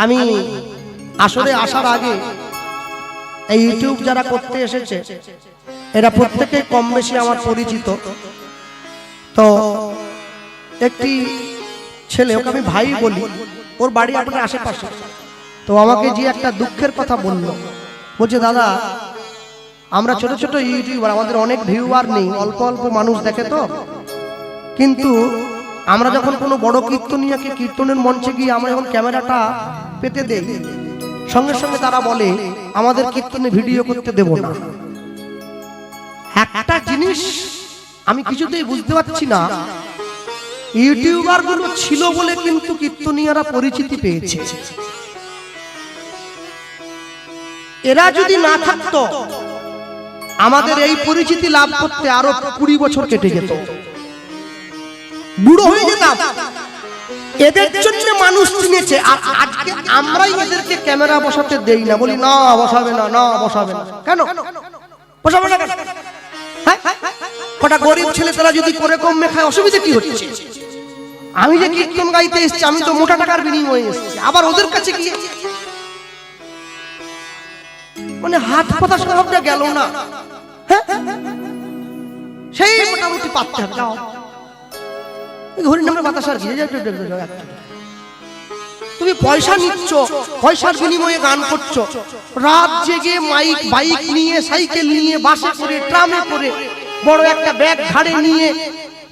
আমি আসলে আসার আগে এই ইউটিউব যারা করতে এসেছে এরা প্রত্যেকে কম বেশি আমার পরিচিত। তো একটি ছেলে, ওকে আমি ভাই বলি, ওর বাড়ি আপনার আশেপাশে। তো আমাকে যে একটা দুঃখের কথা বলছে, দাদা আমরা ছোট ছোট ইউটিউবার, আমাদের অনেক ভিউয়ার নেই, অল্প অল্প মানুষ দেখে, তো কিন্তু আমরা যখন কোনো বড় কীর্তনিয়াকে কীর্তনের মঞ্চে গিয়ে আমরা যখন ক্যামেরাটা পেতে দেই, সঙ্গে সঙ্গে তারা বলে আমাদের কীর্তনে ভিডিও করতে দেব না। একটা জিনিস আমি কিছুতেই বুঝতে পারছি না, ইউটিউবার গুলো ছিল বলে কিন্তু কীর্তনিয়ারা পরিচিতি পেয়েছে। এরা যদি না থাকতো আমাদের এই পরিচিতি লাভ করতে আরো 20 বছর কেটে যেত, বুড়ো হয়ে যেতাম। এদের জন্য মানুষ চিনেছে, আর আজকে আমরাই এদেরকে ক্যামেরা বসাতে দেই না, বলি না বসাবে না, না বসাবে না। কেন বসাবে না? কটা গরিব ছেলে তারা যদি করে কম খায়, অসুবিধা কি হচ্ছে? আমি যে কীর্তন গাইতে এসেছি, আমি তো মোটা টাকার বিনিময়ে এসেছি, আবার ওদের কাছে গিয়ে মানে হাত পাতা স্বভাবটা গেল না। সেই মোটামুটি পাততে হবে, হরির নামে বাতাসার তুমি পয়সা নিচ্ছ, পয়সার বিনিময়ে গান করছো, রাত জেগে মাইক বাইক নিয়ে, সাইকেল নিয়ে, বাসে করে, ট্রামে করে, বড় একটা ব্যাগ ঘাড়ে নিয়ে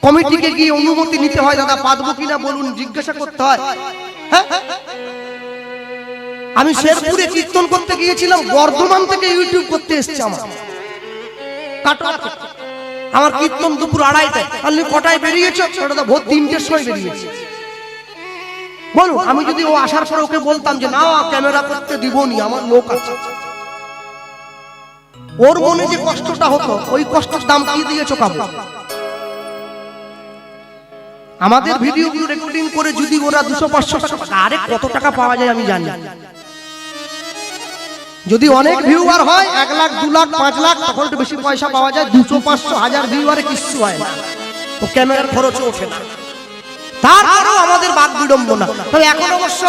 কমিটিকে গিয়ে অনুমতি নিতে হয়, দাদা পাতবো কিনা বলুন, জিজ্ঞাসা করতে হয়। হ্যাঁ, আমি শেরপুরে কীর্তন করতে গিয়েছিলাম, বর্ধমান থেকে ইউটিউব করতে এসেছি। আমার কীর্তন দুপুর 2:30টায়, আপনি কটায় বেরিয়েছো? ওটা ভোর 3টের সময় বেরিয়েছে। বলুন, আমি যদি ও আসার পরে ওকে বলতাম যে না ক্যামেরা করতে দিবনি, আমার লোক আছে, ওর মনে যে কষ্টটা হতো, ওই কষ্টের দাম কি দিয়েছো কাবু? আমাদের ভিডিওগুলো রেকর্ডিং করে যদি ওরা 200-500 টাকা, আরে কত টাকা পাওয়া যায় আমি জানি। যদি অনেক ভিউয়ার হয় 1 লাখ 2 লাখ 5 লাখ, তখন একটু বেশি পয়সা পাওয়া যায়। 200-500-1000 ভিউয়ারে কিছু হয় না, ও ক্যামেরার খরচও ওঠে না। তারপরেও আমাদের বাদ বিড়ম্বনা। তবে এখন অবশ্য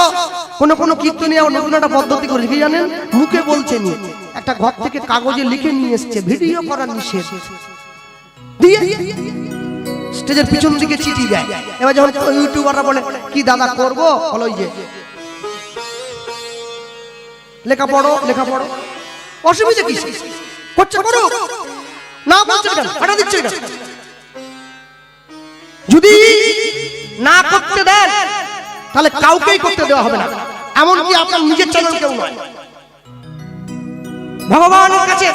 কোনো কীর্তনীয় নতুন একটা পদ্ধতি করে কি জানেন, মুখে বলছে নি, একটা ঘর থেকে কাগজে লিখে নিয়ে এসছে ভিডিও করার নিষেধ দিয়ে স্টেজের পিছন দিকে চিঠি দেয়। এবার যখন ইউটিউবাররা বলে কি দাদা করবো, বলো ওই যে লেখাপড়ো, অসুবিধা কি করছে করো না, বলছে কেন, হাঁটা দিচ্ছে কেন? যদি না করতে দেন তাহলে কাউকেই করতে দেওয়া হবে না, এমনকি আপনার নিজের চ্যানেল কেউ নয়। ভগবানের কাছে,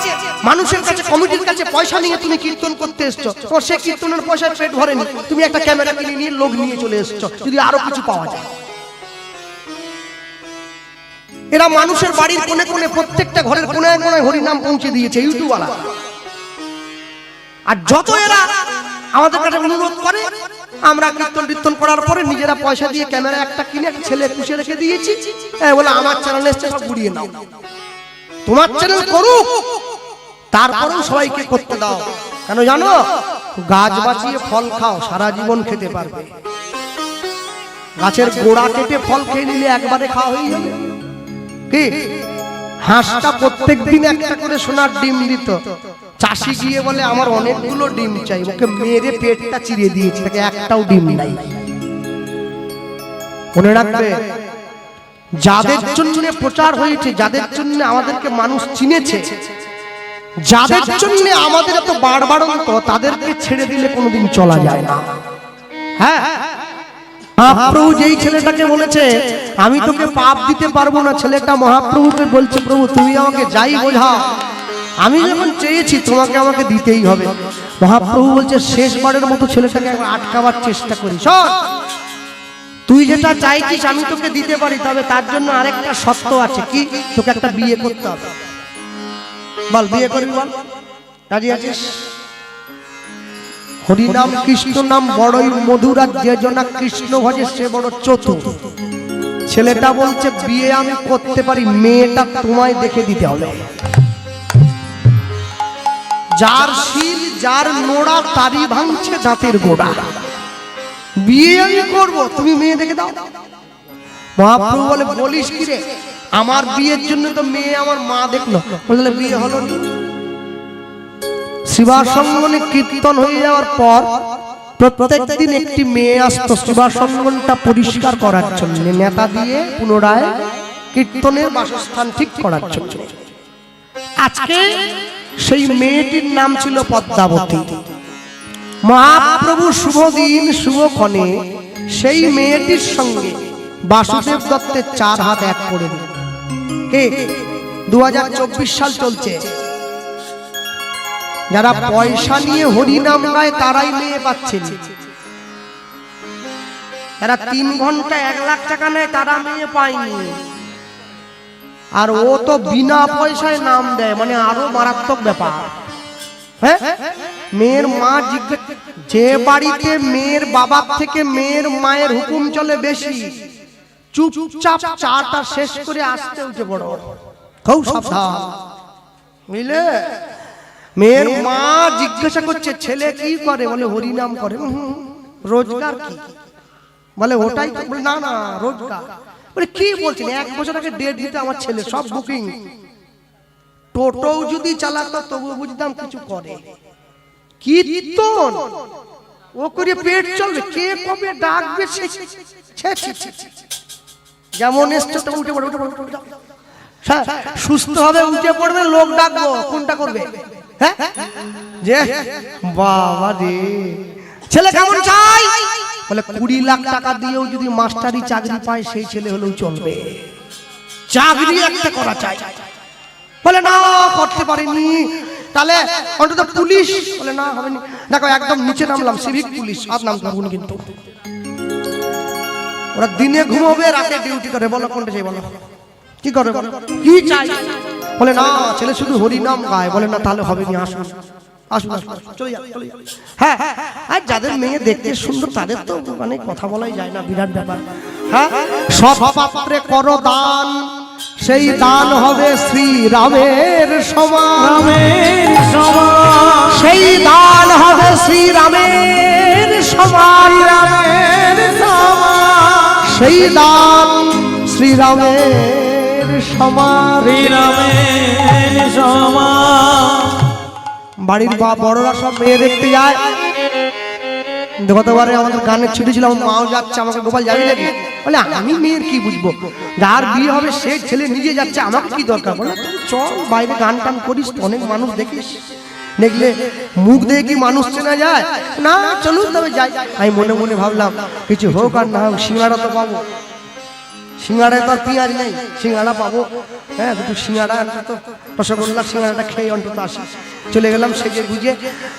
মানুষের কাছে, কমিটির কাছে পয়সা নিয়ে তুমি কীর্তন করতে এসছো, তো সে কীর্তনের পয়সা পেট ভরেনি, তুমি একটা ক্যামেরা কিনে নিয়ে লোক নিয়ে চলে এসছো, যদি আরো কিছু পাওয়া যায়। এরা মানুষের বাড়ির কোণে কোণে, প্রত্যেকটা ঘরের কোণায় কোণায় হরিনাম পৌঁছে দিয়েছে ইউটিউবওয়ালা। আর যত এরা আমাদের কাছে অনুরোধ করে, আমরা কীর্তন করার পরে নিজেরা পয়সা দিয়ে ক্যামেরা একটা কিনে ছেলে পুষে রেখে দিয়েছি, বলে আমার চ্যানেল এসছে সব গুড়িয়ে নাও। তোমার চ্যানেল করুক, তারপরেও সবাইকে করতে দাও। কেন জানো, গাছ বাঁচিয়ে ফল খাও, সারা জীবন খেতে পারবে। গাছের গোড়া কেটে ফল খেয়ে নিলে একবারে খাওয়া হয়ে যাবে। কি হাঁসটা প্রত্যেক দিন একটা করে সোনার ডিম দিত, চাষি গিয়ে বলে আমার অনেকগুলো ডিম চাই, ওকে মেরে পেটটা চিরিয়ে দিয়েছি, তাকে একটাও ডিম নাই। মনে রাখবে, যাদের জন্য প্রচার হয়েছে, যাদের জন্য আমাদেরকে মানুষ চিনেছে, যাদের জন্য আমাদের এত বাড়বাড়ন্ত, তাদেরকে ছেড়ে দিলে কোনোদিন চলা যায় না। হ্যাঁ, মহাপ্রভু যেই ছেলেটাকে বলেছে আমি তোকে পাপ দিতে পারবো না, ছেলেটা মহাপ্রভুকে বলছে প্রভু তুমি আমাকে যাই বোঝাও, আমি যখন চেয়েছি তোমাকে আমাকে দিতেই হবে। মহাপ্রভু বলছে শেষবারের মতো ছেলেটাকে আটকাবার চেষ্টা করি, শোন তুই যেটা চাইছিস আমি তোকে দিতে পারি, তবে তার জন্য আরেকটা শর্ত আছে। কি? তোকে একটা বিয়ে করতে হবে। বল বিয়ে করবি, বল রাজি আছিস? হরিনাম কৃষ্ণ নাম বড়ই মধুর, আর যে জনা কৃষ্ণ ভজে সে বড় চতুর। ছেলেটা বলছে বিয়ে আমি করতে পারি, মেয়েটা তোমায় দেখে দিতে হবে। যার শিল যার নোড়া তারই ভাঙছে জাতের গোড়া। বিয়ে আমি করবো, তুমি মেয়ে দেখে দাও। মহাপ্রভু বলে বলিস কি রে, আমার বিয়ের জন্য তো মেয়ে আমার মা দেখলো, বলে বিয়ে হলো না। শিবাসঙ্গনে কীর্তন হয়ে যাওয়ার পর প্রত্যেক দিন একটি মেয়ে আসতো শিবাসঙ্গনটা পরিষ্কার করার জন্য, নেতা দিয়ে পুনরায় কীর্তনের বাসস্থান ঠিক করার জন্য। আজকে সেই মেয়েটির নাম ছিল পদ্মাবতী। মহাপ্রভু শুভ দিন শুভক্ষণে সেই মেয়েটির সঙ্গে বাসুদেব দত্তের 4 হাত এক করে দিল। কে? 2024 সাল চলছে, যারা পয়সা নিয়ে হরিনাম গায় তারাই মেয়ে পাচ্ছে, যারা 3 ঘন্টা 1 লাখ টাকা নেয় তারা মেয়ে পায়নি। আর ও তো বিনা পয়সায় নাম দেয়, মানে আরো মারাত্মক ব্যাপার। হ্যাঁ, মেয়ের মা জিজ্ঞেস, যে বাড়িতে মেয়ের বাবার থেকে মেয়ের মায়ের হুকুম চলে বেশি, চুপচাপ চাটা শেষ করে আসতে উঠে বড় খুব সাবধান, বুঝলে? মেয়ের মা জিজ্ঞাসা করছে ছেলে কি করে, বলে হরিনাম করে। রোজগার কি? বলে ওটাই। বলে না না রোজগার। বলে কি বলছেন, 1 বছর আগে ডেট দিতে আমার ছেলে, সব বুকিং। টোটো যদি চালাতো তবু বুঝতাম কিছু করে। কীর্তন ও করে পেট চলবে, কে কবে ডাকবে যেমন এসছে তো উঠে পড়বে, সুস্থ হবে উঠে পড়বে, লোক ডাকবো, কোনটা করবে? হ্যাঁ, যে বাবা রে ছেলে কেমন চাই, বলে 20 লাখ টাকা দিয়েও যদি মাস্টারি চাকরি পায় সেই ছেলে হলেও চলবে, চাকরি একটা করা চাই। বলে না করতে পারিনি, তাহলে অন্তত পুলিশ। বলে না হবেনি। দেখো একদম নিচে নামলাম, সিভিক পুলিশ আর নাম করবো না। কিন্তু ওরা দিনে ঘুমাবে, রাতে ডিউটি করে। বলো কোনটা চাই, বলো কি করে, কি চাই? বলে না ছেলে শুধু হরিনাম গায়। বলে না তাহলে হবে না, আসুন আসুন চলে যান চলে যান। হ্যাঁ, আর যাদের মেয়ে দেখতে সুন্দর তাদের তো মানে কথা বলাই যায় না, বিরাট ব্যাপার। হ্যাঁ, সব পাত্রে করো দান, সেই দান হবে শ্রীরামের সমান, সেই দান হবে শ্রীরামের সমান, সেই দান শ্রীরামের সমান, বাড়ির বড়রা সব মেয়ে দেখতে যায়। গতবারে আমাদের গানের ছুটি ছিল, আমার মাও যাচ্ছে, আমাকে গোপাল যাবি নাকি? বলে আমি মেয়ের কি বুঝবো, যার বিয়ে হবে সে ছেলে নিজে যাচ্ছে, আমাকে কি দরকার? বলে চল বাইরে গান টান করিস, অনেক মানুষ দেখিস, দেখলে মুখ দিয়ে কি মানুষ চেনা যায়? না চলুন তবে যাই। আমি মনে মনে ভাবলাম কিছু হোক আর না হোক সিঙ্গাড়া তো পাবো, সিঙ্গাড়ায় তো আর পেঁয়াজ নেই, সিঙ্গাড়া পাবো। হ্যাঁ, দুটো সিঙ্গাড়া অন্তত, রসগোল্লা সিঙ্গাড়াটা খেয়ে অন্তত আসি। চলে গেলাম সেজে গুজে।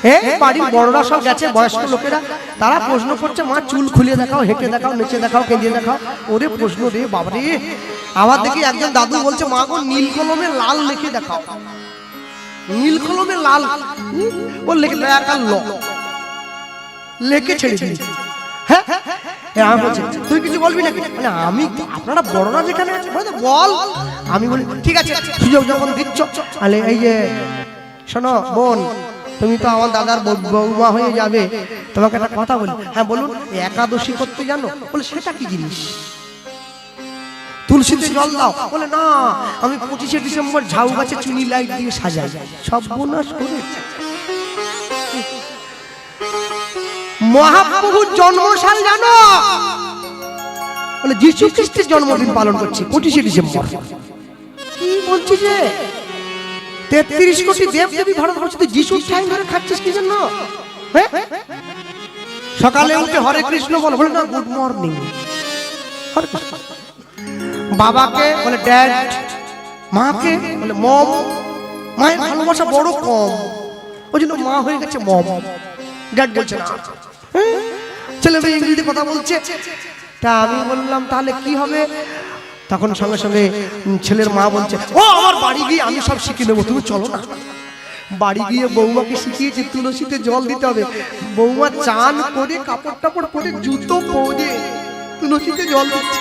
হ্যাঁ, বাড়ির বড়রা সব গেছে, বয়স্ক লোকেরা, তারা প্রশ্ন করছে মা চুল খুলে দেখাও, হেঁটে দেখাও, নেচে দেখাও, কেঁদে দেখাও। ওরে প্রশ্ন রে বাবারে। আবার দেখি একজন দাদু বলছে মা গো নীল কলমে লাল লিখে দেখাও। নীল কলমে লাল, ও লিখে লেখে ছেড়ে দিয়েছে। হ্যাঁ, তুই কিছু বলবি নাকি? মানে আমি, আপনারা বড়রা যেখানে আছে বল। আমি বলি ঠিক আছে, সুযোগ যখন দিচ্ছ। আলে এই যে শোনো বোন, তুমি তো আমার দাদার বৌমা হয়ে যাবে, তোমাকে একটা কথা বলি। হ্যাঁ বলুন। একাদশী করতে জানো? বলে সেটা কি জিনিস? তুলসীতে জল দাও। বলে না, আমি 25শে ডিসেম্বর ঝাউ গাছে চুনি লাইট দিয়ে সাজাই। সব বোনাস করে। মহাপ্রভুর জন্মসাল জানো? বলে যীশু খ্রিস্টের জন্মদিন পালন করছি 25শে ডিসেম্বর। কি বলছিস রে? 33 কোটি দেব দেবী ভারতবর্ষে যিশুর ঠাই ধরে খাচ্ছিস কি জন্য? সকালে উঠে হরে কৃষ্ণ বল, বলে না গুড মর্নিং। বাবাকে বলে ড্যাড, মাকে বলে মম। মায়ের ভালোবাসা বড় কম, ওই জন্য মা হয়ে গেছে মম, ড্যাড বলছে না। ছেলে মেয়ে ইংরেজিতে কথা বলছে। তা আমি বললাম তাহলে কি হবে? তখন সঙ্গে সঙ্গে ছেলের মা বলছে ও আমার বাড়ি গিয়ে আমি সব শিখে নেবো, তুমি চলো না। বাড়ি গিয়ে বৌমাকে শিখিয়েছি তুলসীতে জল দিতে হবে। বৌমা চান করে কাপড় টাপড় পরে জুতো পরে তুলসীতে জল দিচ্ছে।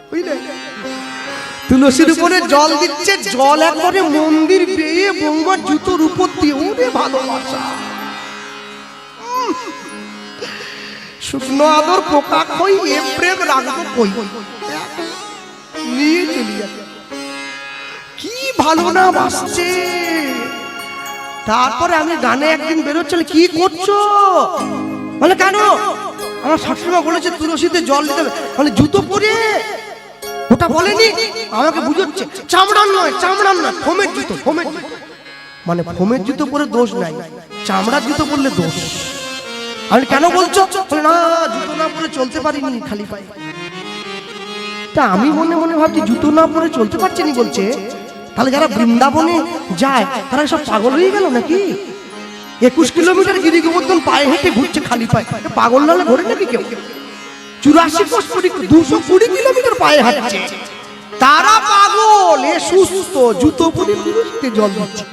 বুঝলে, তুলসীর উপরে জল দিচ্ছে, জল একবারে মন্দির বেয়ে বৌমার জুতোর উপর দিয়ে। ওরে ভালোবাসা, শুকনো আদর পোকা কই এ প্রেম রাখবো কই নিয়ে চলে যাবে। কি ভালো না বাসছে। তারপরে আমি গানে একদিন বেরোচ্ছিল, কি করছো বলে, কেন আমার শাশুড়িমা বলেছে তুলসীতে জল দিতে হবে, মানে জুতো পরে। ওটা বলেনি, আমাকে বুঝাচ্ছে চামড়ার নয়, চামড়ার নয়, ফোমের জুতো, ফোমের জুতো। মানে ফোমের জুতো পরে দোষ নাই, চামড়ার জুতো পরলে দোষ। আমি কেন বলছো, বলে না জুতো না পরে চলতে পারিনি খালি পায়ে। তা আমি মনে মনে ভাবছি জুতো না পরে চলতে পারছি নি বলছে, তাহলে যারা বৃন্দাবনে যায় তারা সব পাগল হয়ে গেল নাকি? 21 কিলোমিটার গিরি গোবর্ধন পায়ে হেঁটে ঘুরছে খালি পায়ে, পাগল নালে ঘোরে নাকি কেউ? 220 কিলোমিটার পায়ে হাঁটছে, তারা পাগল, এ সুস্থ, জুতো পরে জল দিচ্ছে।